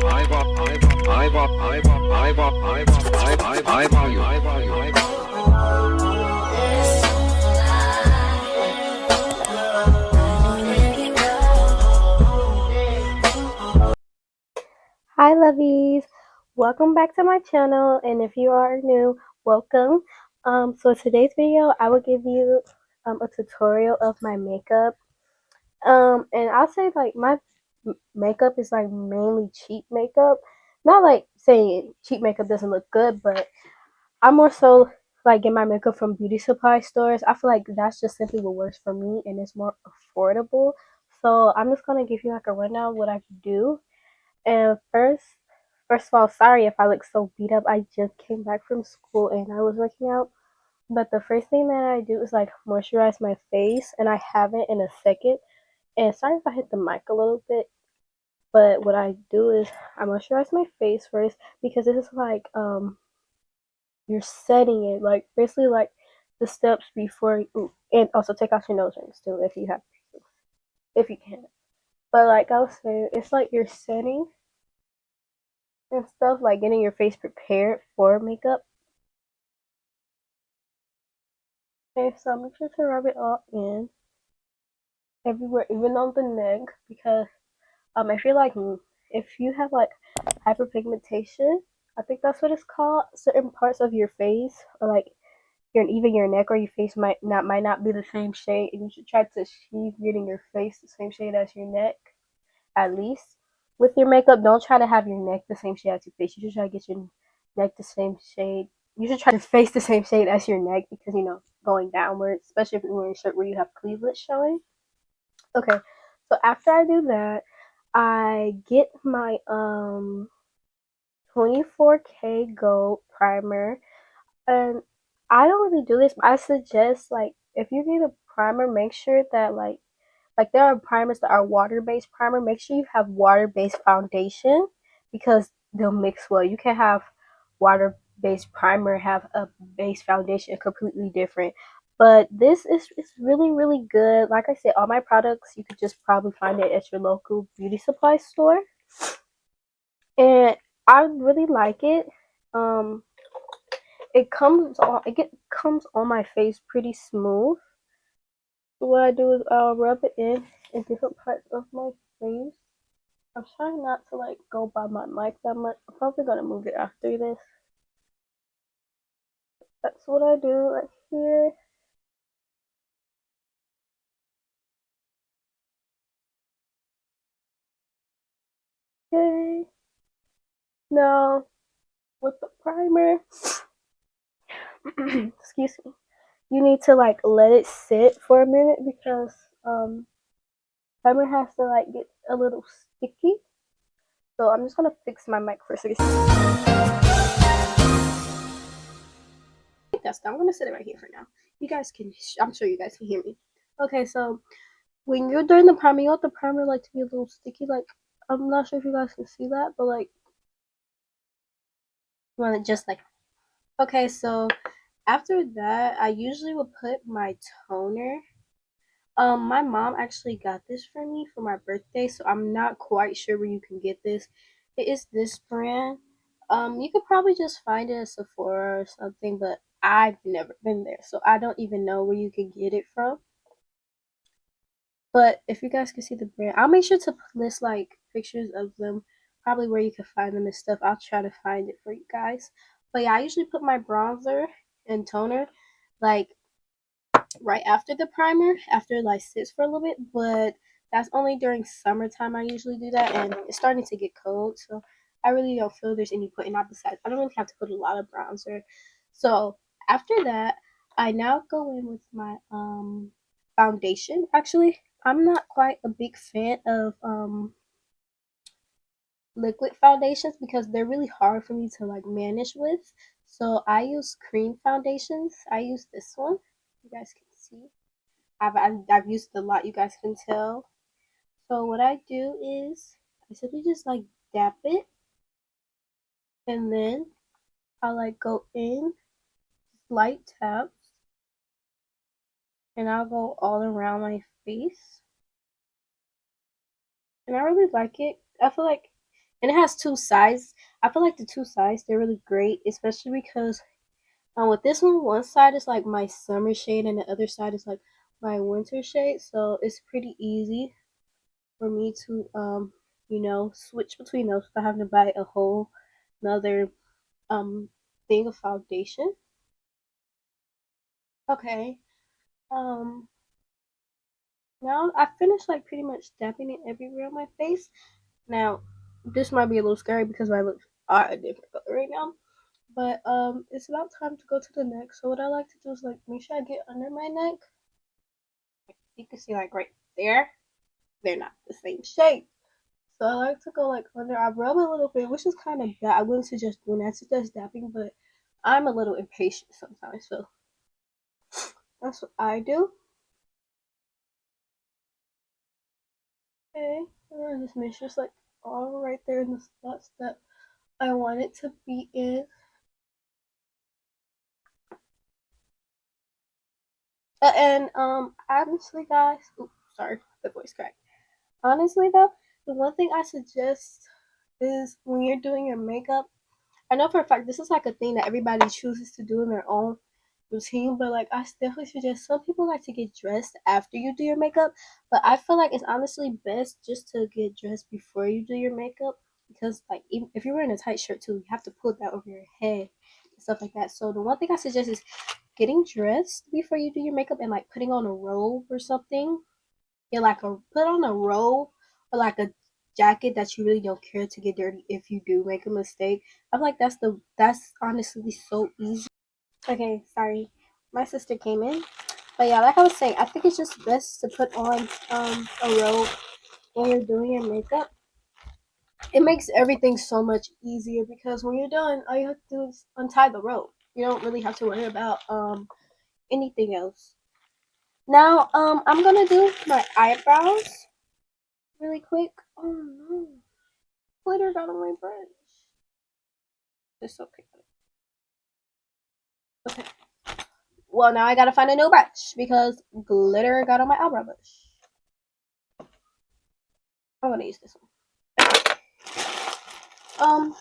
Hi lovies, welcome back to my channel, and if you are new, welcome. So today's video I will give you a tutorial of my makeup. And I'll say like my makeup is like mainly cheap makeup. Not like saying cheap makeup doesn't look good, but I'm more so like get my makeup from beauty supply stores. I feel like that's just simply what works for me and it's more affordable. So I'm just gonna give you like a rundown of what I do. And first of all, sorry if I look so beat up. I just came back from school and I was working out. But the first thing that I do is like moisturize my face, and I haven't in a second. And sorry if I hit the mic a little bit, but what I do is I moisturize my face first because this is like you're setting it like basically like the steps before. Ooh, and also take out your nose rings too if you have if you can. But like I was saying, it's like you're setting and stuff, like getting your face prepared for makeup. Okay, so make sure to rub it all in everywhere, even on the neck, because I feel like if you have like hyperpigmentation, I think that's what it's called. Certain parts of your face, or like even your neck or your face might not be the same shade, and you should try to achieve getting your face the same shade as your neck, at least. With your makeup, don't try to have your neck the same shade as your face. You should try to get your neck the same shade. You should try to face the same shade as your neck because going downwards, especially if you're wearing a shirt where you have cleavage showing. Okay, so after I do that, I get my 24K Gold primer, and I don't really do this, but I suggest like if you get a primer, make sure that like there are primers that are water-based primer. Make sure you have water-based foundation because they'll mix well. You can have water-based primer have a base foundation completely different. But this is really good. Like I said, all my products you could just probably find it at your local beauty supply store. And I really like it. Um comes on my face pretty smooth. So what I do is I'll rub it in different parts of my face. I'm trying not to like go by my mic that much. I'm probably gonna move it after this. That's what I do right here. Okay. Now with the primer, excuse me, you need to like let it sit for a minute because primer has to like get a little sticky. So I'm just gonna fix my mic for a second. That's done. I'm gonna set it right here for now. You guys can, I'm sure you guys can hear me. Okay, so when you're doing the primer, you want the primer like to be a little sticky. Like I'm not sure if you guys can see that, but like you want it just like. Okay, so after that, I usually will put my toner. My mom actually got this for me for my birthday, so I'm not quite sure where you can get this. It is this brand. You could probably just find it at Sephora or something, but I've never been there, so I don't even know where you can get it from. But if you guys can see the brand, I'll make sure to list like pictures of them, probably where you can find them and stuff. I'll try to find it for you guys. But yeah, I usually put my bronzer and toner like right after the primer, after it like sits for a little bit. But that's only during summertime I usually do that, and it's starting to get cold, so I really don't feel there's any point. And besides, I don't really have to put a lot of bronzer. So after that, I now go in with my foundation. Actually, I'm not quite a big fan of liquid foundations because they're really hard for me to like manage with. So I use cream foundations. I use this one. You guys can see. I've used it a lot. You guys can tell. So what I do is I simply just like dap it, and then I like go in light taps, and I'll go all around my face. And I really like it. I feel like And it has two sides. I feel like the two sides, they're really great, especially because with this one side is like my summer shade and the other side is like my winter shade. So it's pretty easy for me to switch between those without having to buy a whole another thing of foundation. Okay. Um Now I finished like pretty much dapping it everywhere on my face. Now this might be a little scary because my lips are a different color right now. But it's about time to go to the neck. So what I like to do is like make sure I get under my neck. You can see like right there. They're not the same shape. So I like to go like under. I rub a little bit, which is kind of bad. I wouldn't suggest doing that. Suggest dapping, but I'm a little impatient sometimes. So that's what I do. Okay, and just make sure it's like all right there in the spots that I want it to be in. And honestly, guys, oops, sorry, the voice cracked. Honestly, though, the one thing I suggest is when you're doing your makeup. I know for a fact this is like a thing that everybody chooses to do in their own routine, but like I definitely suggest some people like to get dressed after you do your makeup, but I feel like it's honestly best just to get dressed before you do your makeup because like even if you're wearing a tight shirt too, you have to put that over your head and stuff like that. So the one thing I suggest is getting dressed before you do your makeup and like putting on a robe or something. Yeah, like a put on a robe or like a jacket that you really don't care to get dirty if you do make a mistake. I'm like that's honestly so easy. Okay, sorry. My sister came in. But yeah, like I was saying, I think it's just best to put on a robe when you're doing your makeup. It makes everything so much easier because when you're done, all you have to do is untie the rope. You don't really have to worry about anything else. Now I'm gonna do my eyebrows really quick. Oh no, glitter got on my brush. It's okay. Okay. Well, now I gotta find a new brush because glitter got on my eyebrow brush. I'm gonna use this one. Um.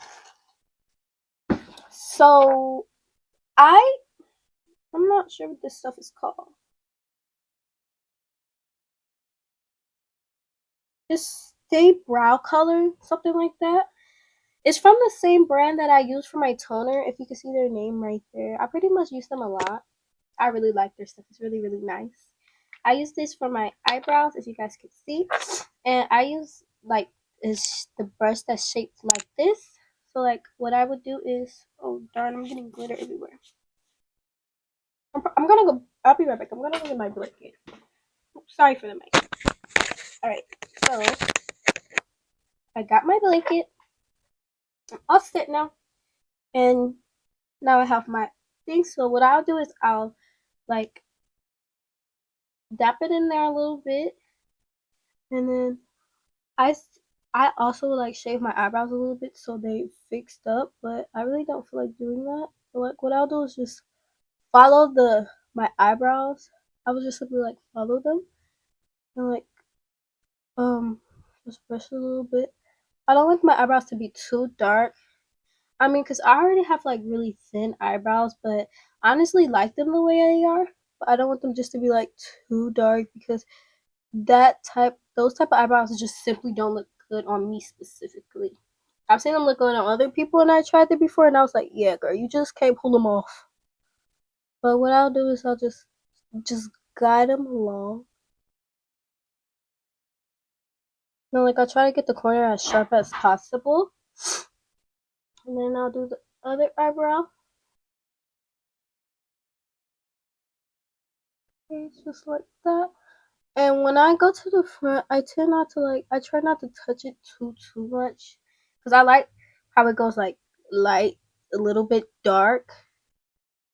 So I'm not sure what this stuff is called. Just Stay Brow Color, something like that. It's from the same brand that I use for my toner. If you can see their name right there, I pretty much use them a lot. I really like their stuff. It's really, really nice. I use this for my eyebrows, as you guys can see, and I use like is the brush that's shaped like this. So like what I would do is, oh darn, I'm getting glitter everywhere. I'm gonna go. I'll be right back. I'm gonna go get my blanket. Oops, sorry for the mic. All right, so I got my blanket. I'm all set now, and now I have my thing. So what I'll do is I'll like dap it in there a little bit, and then I I also like shave my eyebrows a little bit so they fixed up, but I really don't feel like doing that. So like what I'll do is just follow the my eyebrows. I will just simply like follow them and like just brush a little bit. I don't like my eyebrows to be too dark. I mean, cause I already have like really thin eyebrows, but I honestly like them the way they are. But I don't want them just to be like too dark because those type of eyebrows just simply don't look good on me specifically. I've seen them look good on other people, and I tried it before, and I was like, yeah, girl, you just can't pull them off. But what I'll do is I'll just guide them along. And like I'll try to get the corner as sharp as possible, and then I'll do the other eyebrow. It's just like that. And when I go to the front, I try not to touch it too much, cause I like how it goes like light, a little bit dark.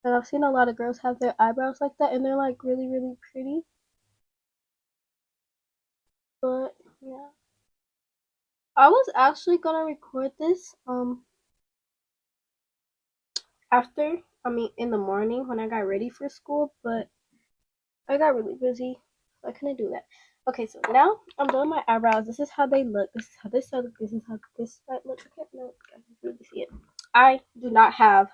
And I've seen a lot of girls have their eyebrows like that, and they're like really really pretty. But yeah, I was actually gonna record this after in the morning when I got ready for school, but I got really busy, so I couldn't do that. Okay, so now I'm doing my eyebrows. This is how they look. This is how this side looks. This is how this side looks. I can't know. I can really see it. I do not have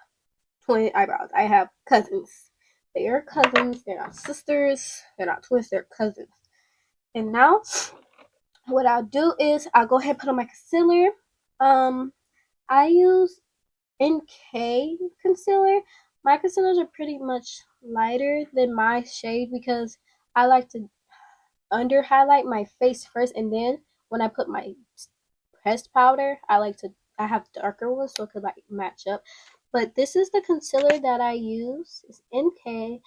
twin eyebrows. I have cousins. They are cousins. They're not sisters. They're not twins. They're cousins. And now, what I'll do is I'll go ahead and put on my concealer. I use NK concealer. My concealers are pretty much lighter than my shade because I like to under highlight my face first, and then when I put my pressed powder, I have darker ones so it could like match up. But this is the concealer that I use. It's NK,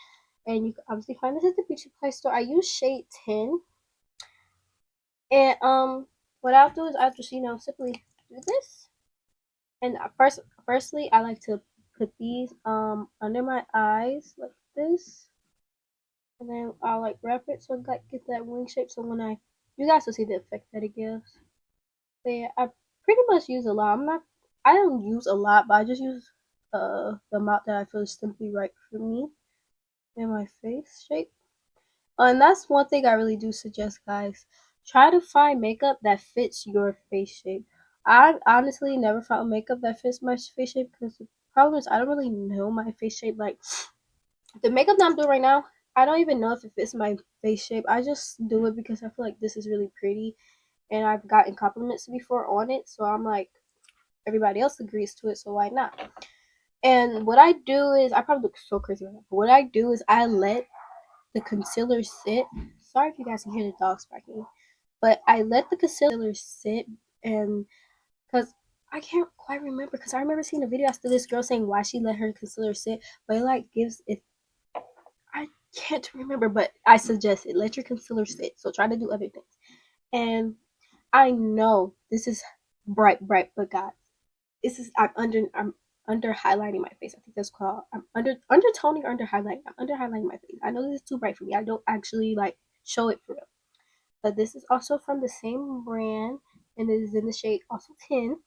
and you can obviously find this at the beauty supply store. I use shade 10, and what I'll do is I'll just simply do this. And firstly, I like to put these under my eyes like this, and then I'll like wrap it so I like get that wing shape. So when you guys will see the effect that it gives. But yeah, I pretty much use a lot. I don't use a lot, but I just use the amount that I feel is simply right for me and my face shape. And that's one thing I really do suggest, guys. Try to find makeup that fits your face shape. I honestly never found makeup that fits my face shape because the problem is I don't really know my face shape. Like the makeup that I'm doing right now, I don't even know if it fits my face shape. I just do it because I feel like this is really pretty and I've gotten compliments before on it. So I'm like, everybody else agrees to it, so why not? And what I do is, I probably look so crazy right now, but what I do is I let the concealer sit. Sorry if you guys can hear the dogs barking, but I let the concealer sit, and because I can't quite remember, because I remember seeing a video after this girl saying why she let her concealer sit, but it like gives it. I can't remember, but I suggest it. Let your concealer sit. So try to do other things. And I know this is bright, but guys, I'm under highlighting my face. I think that's called I'm undertoning or under highlighting. I'm under highlighting my face. I know this is too bright for me. I don't actually like show it for real. But this is also from the same brand and it is in the shade also 10.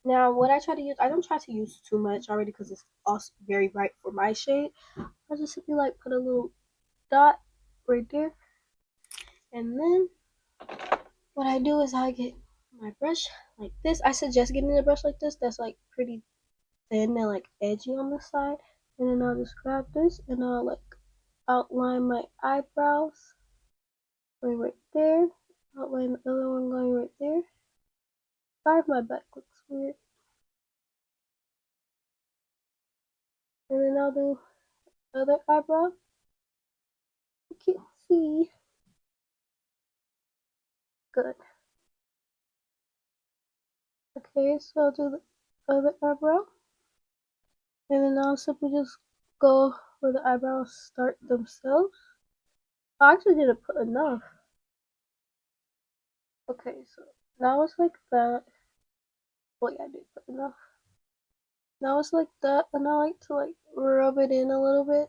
Now what I try to use, I don't try to use too much already because it's also very bright for my shade. I just simply like put a little dot right there. And then what I do is I get my brush like this. I suggest getting a brush like this that's like pretty thin and like edgy on the side, and then I'll just grab this and I'll like outline my eyebrows going right there, outline the other one going right there. Sorry if my back looks weird. And then I'll do the other eyebrow. You can't see. Good. Okay, so I'll do the other eyebrow, and then I'll simply just go where the eyebrows start themselves. I actually didn't put enough. Okay, so now it's like that. Well, yeah, I did put enough. Now it's like that, and I like to like rub it in a little bit.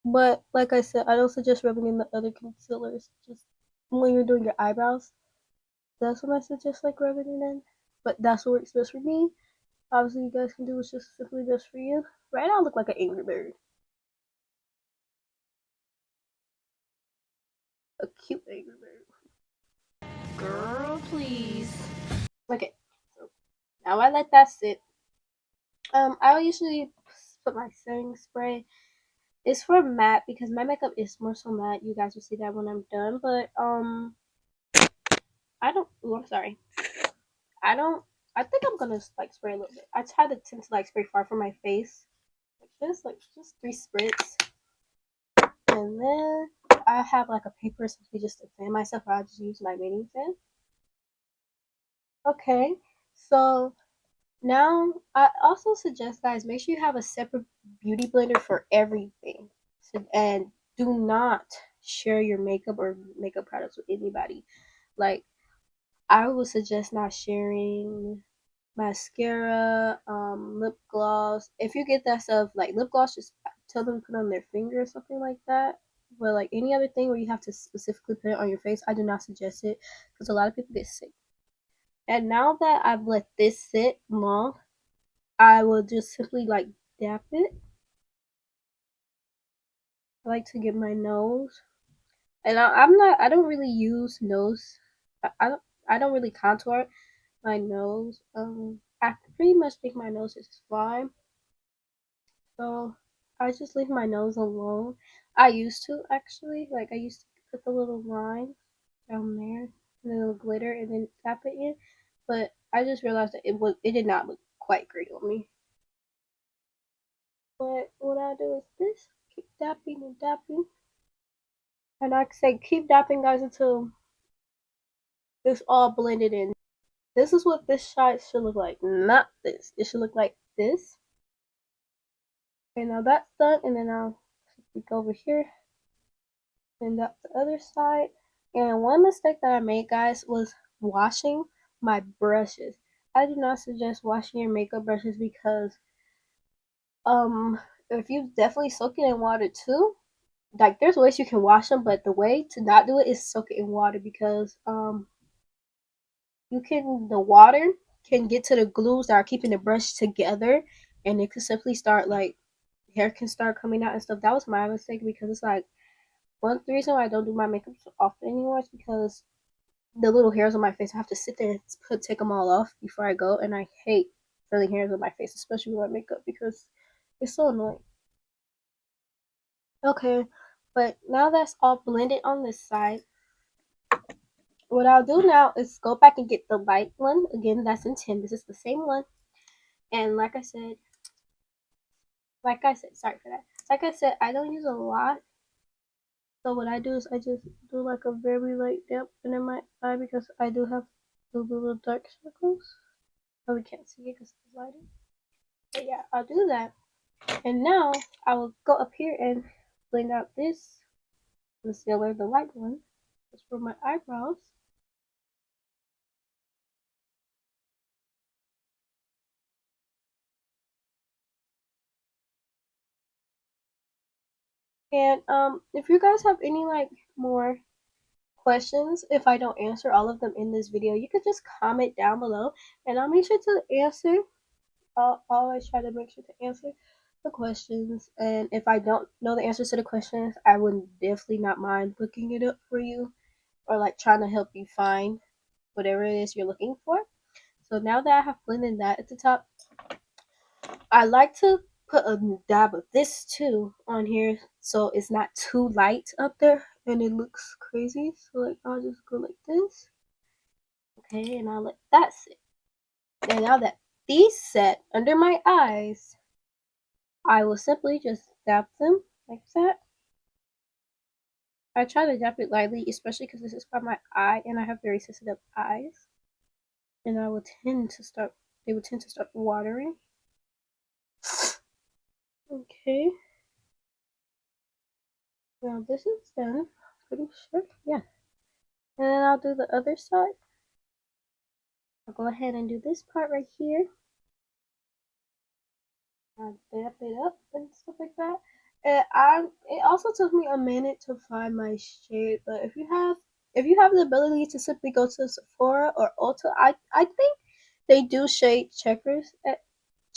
But like I said, I don't suggest rubbing in the other concealers. Just when you're doing your eyebrows, that's when I suggest like rubbing it in. But that's what works best for me. Obviously, you guys can do what's just simply best for you. Right now, I look like an angry bird, a cute angry bird. Girl, please. Okay, so now I let that sit. I usually put my setting spray. It's for matte because my makeup is more so matte. You guys will see that when I'm done. But I don't. Oh, I'm sorry. I don't. I think I'm gonna like spray a little bit. I try to tend to like spray far from my face, like this, like just 3 spritz, and then I have like a paper simply just to fan myself. Or I just use my mini fan. Okay, so now I also suggest guys make sure you have a separate beauty blender for everything, and do not share your makeup or makeup products with anybody. Like I would suggest not sharing mascara, lip gloss. If you get that stuff like lip gloss, just tell them to put on their finger or something like that. But like any other thing where you have to specifically put it on your face, I do not suggest it because a lot of people get sick. And now that I've let this sit long, I will just simply like dab it I like to get my nose. And I don't really use nose. I don't really contour my nose. I pretty much think my nose is fine. So I just leave my nose alone. I used to actually, like I used to put the little line down there, and the little glitter, and then tap it in. But I just realized that it did not look quite great on me. But what I do is this: keep dapping and dapping, and I say keep dapping, guys, until it's all blended in. This is what this side should look like, not this. It should look like this. Okay, now that's done, and then I'll go over here and up the other side. And one mistake that I made, guys, was washing my brushes. I do not suggest washing your makeup brushes because if you definitely soak it in water too, like there's ways you can wash them, but the way to not do it is soak it in water because the water can get to the glues that are keeping the brush together, and it could simply start like hair can start coming out and stuff. That was my mistake because it's like one reason why I don't do my makeup so often anymore is because the little hairs on my face, I have to sit there and take them all off before I go, and I hate feeling hairs on my face, especially with my makeup, because it's so annoying. Okay, but now that's all blended on this side, what I'll do now is go back and get the light one. Again, that's in 10. This is the same one. And sorry for that. Like I said, I don't use a lot. So what I do is I just do like a very light dip in my eye because I do have the little dark circles. But we can't see it because it's lighting. But yeah, I'll do that. And now I will go up here and blend out this concealer, the light one. It's for my eyebrows. And if you guys have any like more questions, if I don't answer all of them in this video, you could just comment down below and I'll make sure to answer. I'll always try to make sure to answer the questions, and if I don't know the answers to the questions, I would definitely not mind looking it up for you or like trying to help you find whatever it is you're looking for. So now that I have blended that at the top, I like to put a dab of this too on here so it's not too light up there and it looks crazy. So like I'll just go like this. Okay, and I'll let that sit. And now that these set under my eyes, I will simply just dab them like that. I try to dab it lightly, especially because this is by my eye and I have very sensitive eyes. And they would tend to start watering. Okay. Now this is done. Pretty sure. Yeah. And then I'll do the other side. I'll go ahead and do this part right here. I'll dab it up and stuff like that. It also took me a minute to find my shade, but if you have the ability to simply go to Sephora or Ulta, I think they do shade checkers at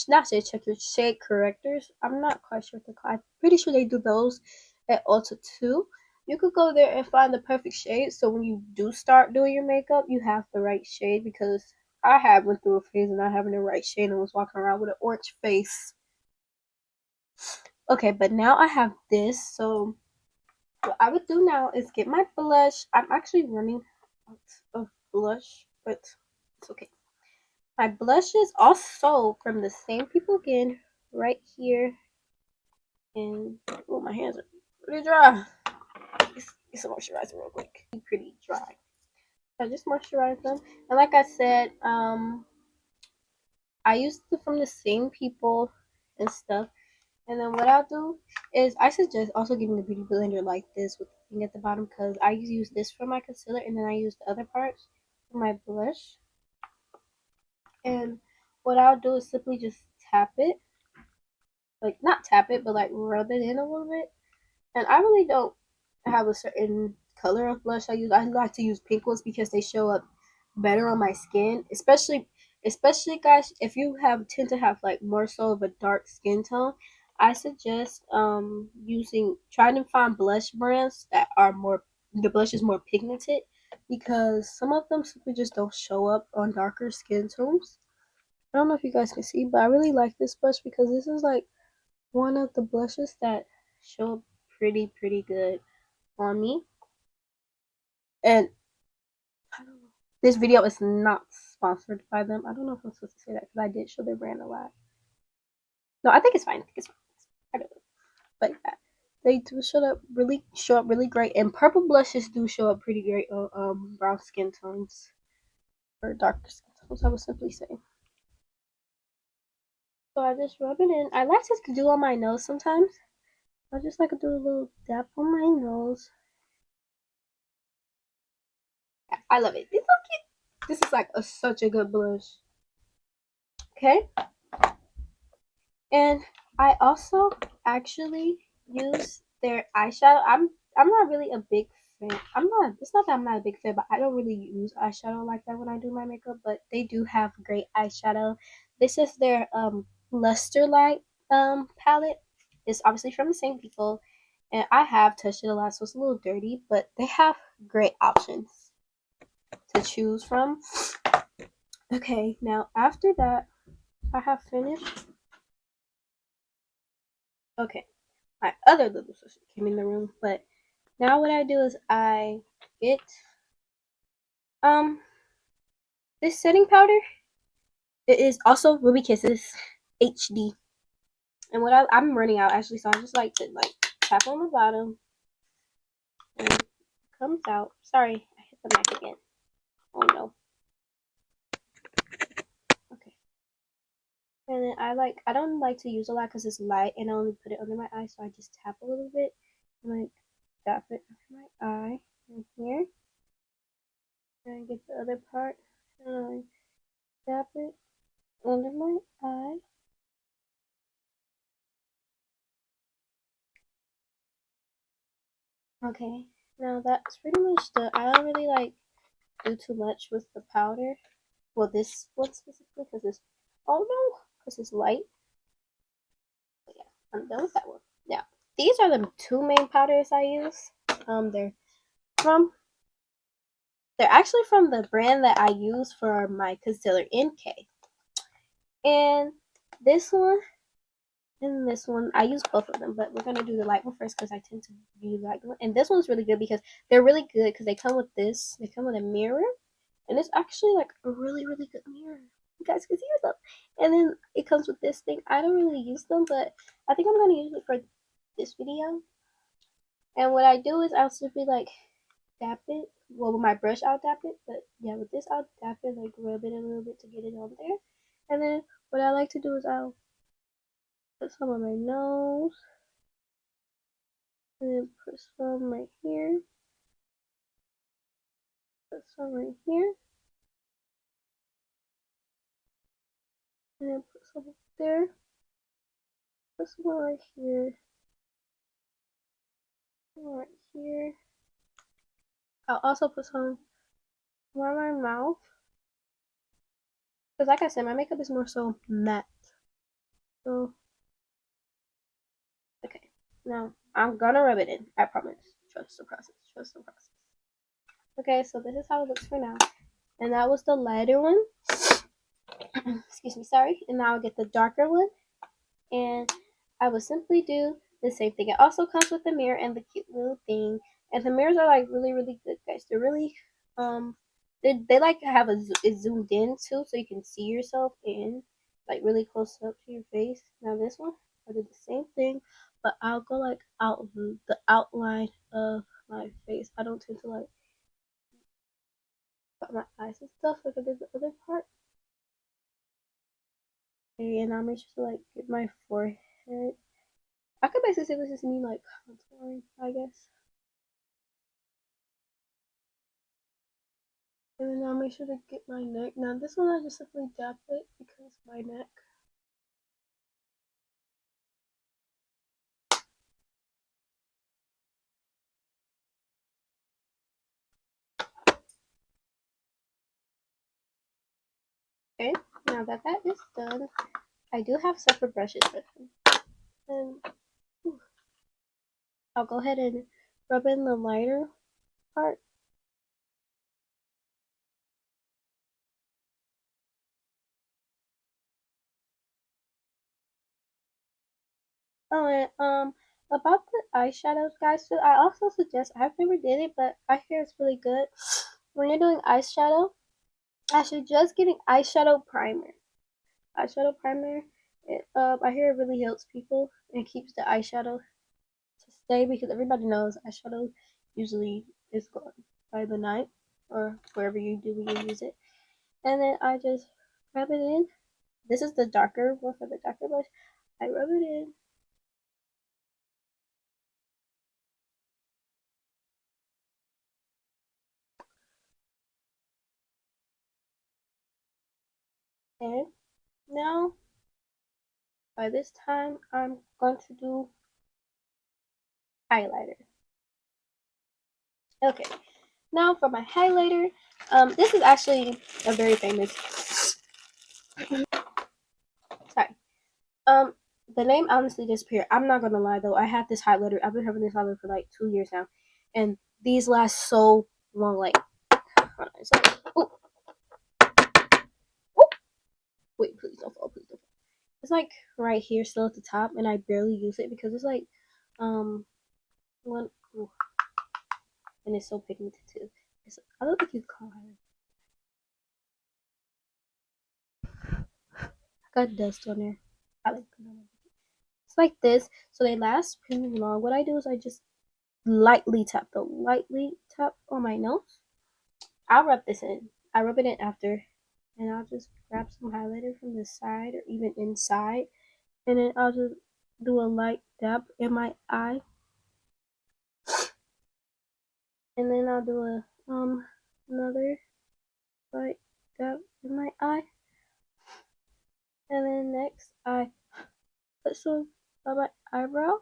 not shade checkers, shade correctors. I'm not quite sure what they're called. I'm pretty sure they do those at Ulta too. You could go there and find the perfect shade, so when you do start doing your makeup, you have the right shade. Because I had went through a phase of not having the right shade and was walking around with an orange face. Okay, but now I have this, so what I would do now is get my blush. I'm actually running out of blush, but it's okay. My blush is also from the same people again, right here. And oh, my hands are pretty dry. It's a moisturizer real quick. Pretty dry. So I just moisturize them. And like I said, I used it from the same people and stuff. And then what I'll do is I suggest also getting a beauty blender like this with the thing at the bottom because I use this for my concealer and then I use the other parts for my blush. And what I'll do is simply just tap it. Like not tap it, but like rub it in a little bit. And I really don't have a certain color of blush I use. I like to use pink ones because they show up better on my skin. Especially guys, if you tend to have like more so of a dark skin tone, I suggest trying to find blush brands that are the blush is more pigmented, because some of them simply just don't show up on darker skin tones. I don't know if you guys can see, but I really like this blush because this is like one of the blushes that show up pretty good on me. And I don't know. This video is not sponsored by them. I don't know if I'm supposed to say that because I did show their brand a lot. No, I think it's fine. I think it's fine. I don't know. But yeah, they do show up really great. And purple blushes do show up pretty great on brown skin tones or darker skin tones, I would simply say. So I just rub it in. I like to do on my nose sometimes. I just like to do a little dab on my nose. I love it. It's so cute. This is like such a good blush. Okay. And I also actually use their eyeshadow. I'm not really a big fan. It's not that I'm not a big fan, but I don't really use eyeshadow like that when I do my makeup, but they do have great eyeshadow. This is their Luster Light palette. It's obviously from the same people, and I have touched it a lot, so it's a little dirty, but they have great options to choose from. Okay, now after that, I have finished. Okay, my other little sister came in the room, but now what I do is I get this setting powder. It is also Ruby Kisses HD, and I'm running out actually, so I just like to tap on the bottom, and it comes out. Sorry, I hit the mic again. Oh no. Okay, and then I don't like to use a lot because it's light, and I only put it under my eye, so I just tap a little bit and tap it under my eye right here. And I get the other part and I tap it under my eye. Okay, now that's pretty much I don't really do too much with the powder. Well, this one specifically because it's, oh no, because it's light. But yeah, I'm done with that one. Now, these are the two main powders I use. They're from, they're actually from the brand that I use for my concealer NK. And this one and this one, I use both of them, but we're gonna do the light one first because I tend to use the light one. And this one's really good because they're really good because they come with this. They come with a mirror, and it's actually like a really good mirror. You guys can see yourself. And then it comes with this thing. I don't really use them, but I think I'm gonna use it for this video. And what I do is I'll simply dab it. Well, with my brush I'll dab it, but yeah, with this I'll dab it, rub it a little bit to get it on there. And then what I like to do is I'll put some on my nose, and then put some right here, put some right here, and then put some up there, put some right here, some right here. I'll also put some around my mouth, because like I said, my makeup is more so matte. So, okay, now I'm gonna rub it in. I promise. Trust the process. Trust the process. Okay, so this is how it looks for now. And that was the lighter one. Excuse me, sorry. And now I'll get the darker one. And I will simply do the same thing. It also comes with the mirror and the cute little thing. And the mirrors are really good, guys. They're really they like to have it zoomed in too, so you can see yourself in really close up to your face. Now this one, I did the same thing, but I'll go out the outline of my face. I don't tend to put my eyes and stuff like I did the other part. Okay, and I'll make sure to get my forehead. I could basically say this is me contouring, I guess. And then I'll make sure to get my neck. Now this one I just simply dab it because my neck. Okay, now that is done, I do have separate brushes for them. And I'll go ahead and rub in the lighter part. Oh, and about the eyeshadows, guys. So I also suggest, I've never did it, but I hear it's really good. When you're doing eyeshadow, I suggest getting eyeshadow primer. Eyeshadow primer. I hear it really helps people and keeps the eyeshadow to stay, because everybody knows eyeshadow usually is gone by the night or wherever you do when you use it. And then I just rub it in. This is the darker one for the darker blush. I rub it in. And now, by this time, I'm going to do highlighter. Okay, now for my highlighter. This is actually a very famous. Sorry. The name honestly disappeared. I'm not gonna lie though. I had this highlighter. I've been having this highlighter for like 2 years now, and these last so long. Like, hold on, it's like, oh, oh, wait, please don't fall, please don't fall. It's like right here, still at the top, and I barely use it because it's like, one, ooh, and it's so pigmented too. I don't think you call it. I got dust on there. I like put on it. It's like this, so they last pretty long. What I do is I just lightly tap on my nose. I'll rub this in. I rub it in after, and I'll just grab some highlighter from the side or even inside, and then I'll just do a light dab in my eye, and then I'll do a another light dab in my eye, and then next I put some on my eyebrow.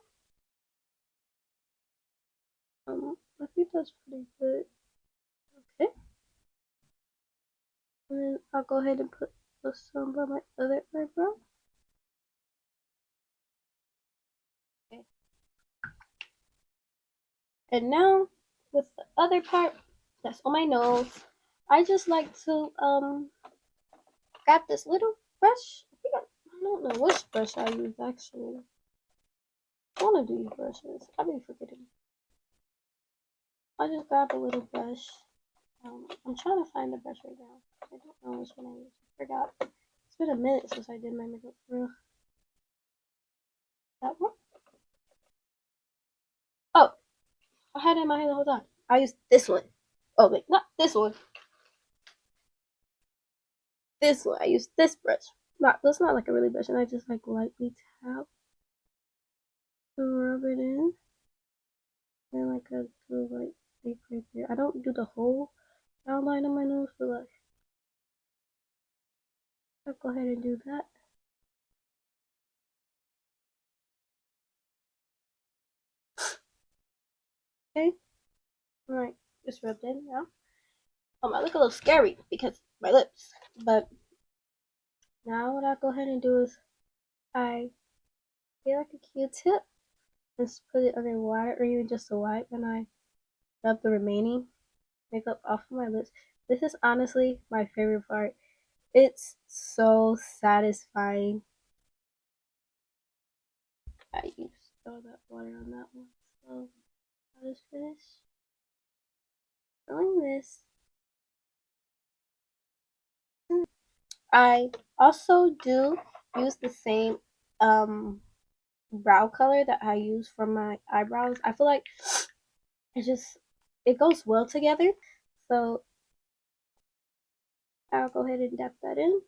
I think that's pretty good. Okay, and then I'll go ahead and put some on my other eyebrow. Okay, and now with the other part that's on my nose, I just like to got this little brush. I don't know which brush I use actually. One of these brushes. I be forgetting. I just grab a little brush. I'm trying to find the brush right now. I don't know which one I use. I forgot. It's been a minute since I did my makeup. That one? Oh, I had it in my hand the whole time. I used this one. Oh wait, not this one. This one. I used this brush. That's not like a really brush, and I just like lightly tap to rub it in. And like a little like shape right there. I don't do the whole outline of my nose, but like I'll go ahead and do that. Okay. Alright, just rubbed in now. I look a little scary because my lips. But now what I'll go ahead and do is I get like a Q-tip and just put it under water or even just a wipe, and I rub the remaining makeup off of my lips. This is honestly my favorite part. It's so satisfying. I used all that water on that one. So I'll just finish filling this. I also do use the same brow color that I use for my eyebrows. I feel like it goes well together. So I'll go ahead and dab that in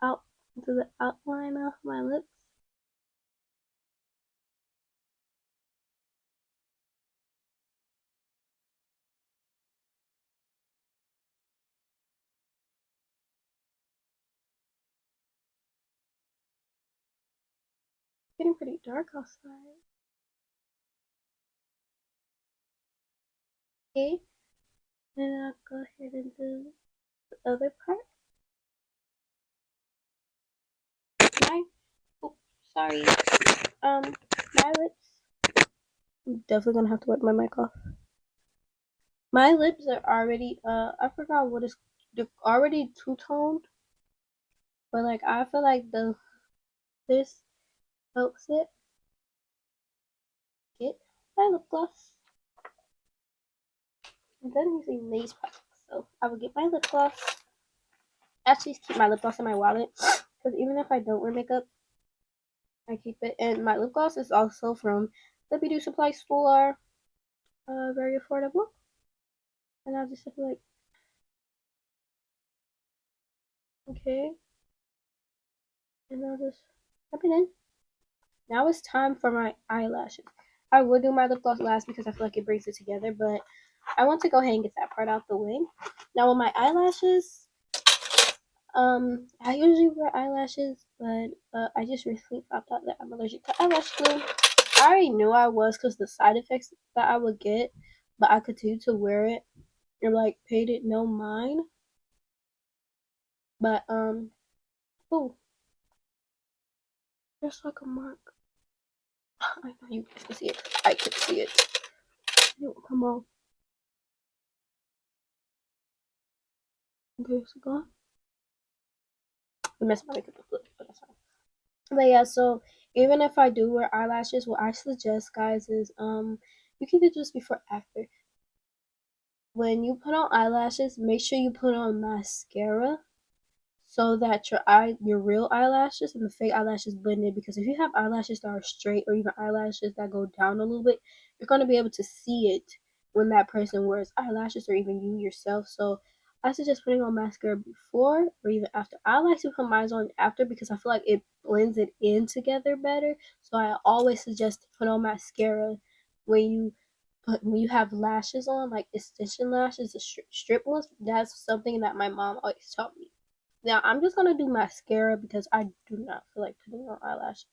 out into the outline of my lips. It's getting pretty dark outside. Okay, and I'll go ahead and do the other part. My, oh, sorry. my lips. I'm definitely gonna have to wipe my mic off. My lips are already I forgot what is, they're already two-toned, but like I feel like this helps it get my lip gloss. And then using lace products. So I will get my lip gloss. Actually keep my lip gloss in my wallet. Because even if I don't wear makeup, I keep it. And my lip gloss is also from the beauty supply store. Very affordable. And I'll just have like, okay. And I'll just rub it in. Now it's time for my eyelashes. I would do my lip gloss last because I feel like it brings it together, but I want to go ahead and get that part out the way. Now with my eyelashes, I usually wear eyelashes, but I just recently found out that I'm allergic to eyelash glue. I already knew I was because the side effects that I would get, but I continued to wear it and like paid it no mind. But oh, there's like a mark. I know you guys can see it. I can see it. Come on. Okay, so go on. I messed my makeup up, but that's fine. But yeah, so even if I do wear eyelashes, what I suggest, guys, is you can do this before after. When you put on eyelashes, make sure you put on mascara so that your real eyelashes and the fake eyelashes blend in. Because if you have eyelashes that are straight or even eyelashes that go down a little bit, you're going to be able to see it when that person wears eyelashes or even you yourself. So I suggest putting on mascara before or even after. I like to put mine on after because I feel like it blends it in together better. So I always suggest to put on mascara when you have lashes on, like extension lashes, the strip ones. That's something that my mom always taught me. Now I'm just gonna do mascara because I do not feel like putting on eyelashes.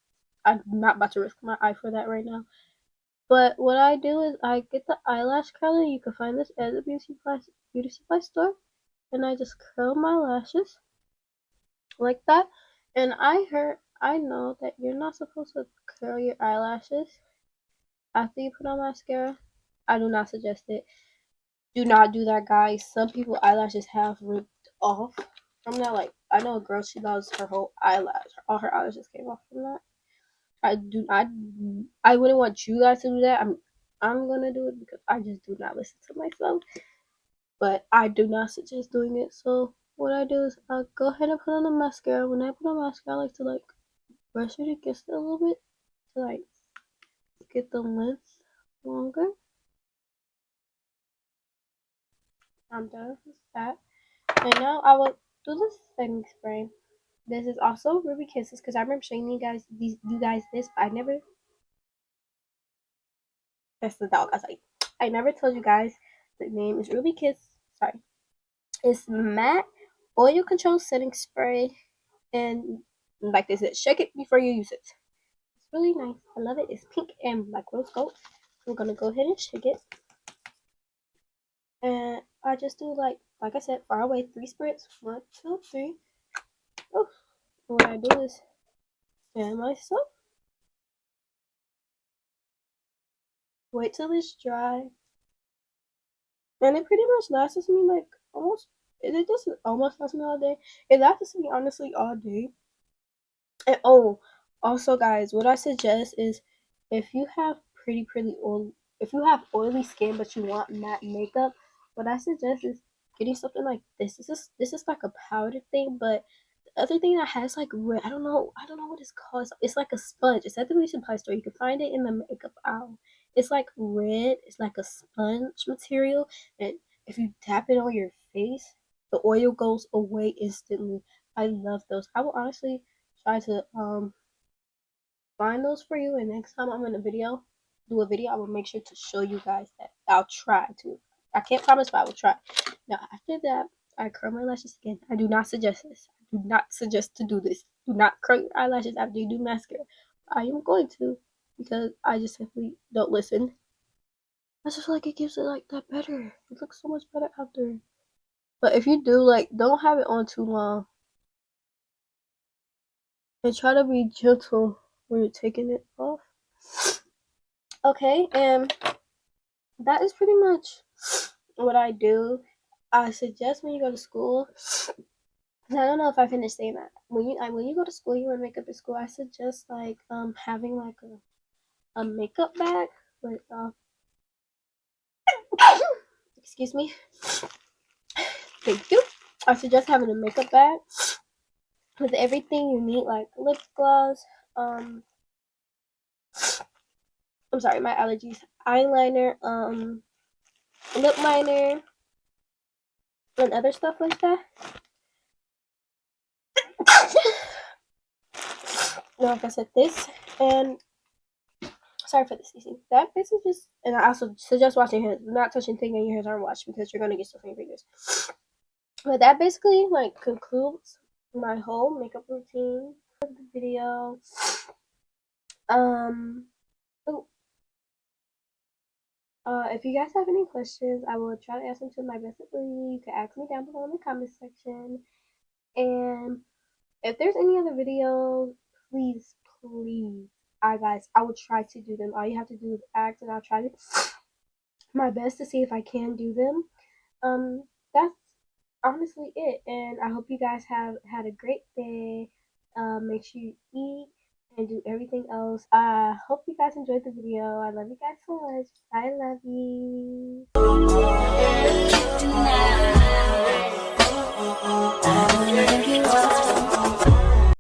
I'm not about to risk my eye for that right now. But what I do is I get the eyelash curler. You can find this at the beauty supply store, and I just curl my lashes like that. And I know that you're not supposed to curl your eyelashes after you put on mascara. I do not suggest it. Do not do that, guys. Some people eyelashes have ripped off from that. Like I know a girl, she lost her whole eyelash. All her eyelashes came off from that. I wouldn't want you guys to do that. I'm gonna do it because I just do not listen to myself. But I do not suggest doing it. So what I do is I'll go ahead and put on the mascara. When I put on mascara, I like to like brush it against it a little bit to like get the length longer. I'm done with that. And now I will do the setting spray. This is also Ruby Kisses because I remember showing you guys this, but I never. That's the dog. I was like, I never told you guys the name is Ruby Kiss. Sorry, it's matte oil control setting spray, and like they said, shake it before you use it. It's really nice. I love it. It's pink and like rose gold. I'm gonna go ahead and shake it, and I just do like I said, far away 3 spritz. 1, 2, 3. Oh, and what I do is fan myself. Wait till it's dry. And it pretty much lasts me like almost. It doesn't almost last me all day. It lasts me honestly all day. And oh, also guys, what I suggest is if you have pretty oil, if you have oily skin but you want matte makeup, what I suggest is getting something like this. This is like a powder thing, but the other thing that has like red, I don't know what it's called. It's like a sponge. It's at the beauty supply store. You can find it in the makeup aisle. It's like red. It's like a sponge material, and if you tap it on your face, the oil goes away instantly. I love those. I will honestly try to find those for you, and next time I'm in a video, do a video, I will make sure to show you guys that. I'll try to. I can't promise, but I will try. Now after that, I curl my lashes again. I do not suggest this. I do not suggest to do this. Do not curl your eyelashes after you do mascara. I am going to because I just simply don't listen. I just feel like it gives it like that better. It looks so much better after. But if you do, like, don't have it on too long. And try to be gentle we're taking it off. Okay, and that is pretty much what I do. I suggest when you go to school, I don't know if I finished saying that. When you go to school, you wear makeup at school. I suggest like having like a makeup bag with excuse me. Thank you. I suggest having a makeup bag with everything you need, like lip gloss, I'm sorry, my allergies, eyeliner, lip liner, and other stuff like that. Like I said, this and sorry for the sneezing. That basically just, and I also suggest washing your hands, not touching things in your hands aren't washed because you're gonna get stuff in your fingers. But that basically like concludes my whole makeup routine of the video. Oh, if you guys have any questions, I will try to answer them to my best ability. You can ask me down below in the comment section. And if there's any other videos, please, I will try to do them. All you have to do is ask, and I'll try to my best to see if I can do them. That's honestly it. And I hope you guys have had a great day. Make sure you eat and do everything else. I hope you guys enjoyed the video. I love you guys so much. I love you.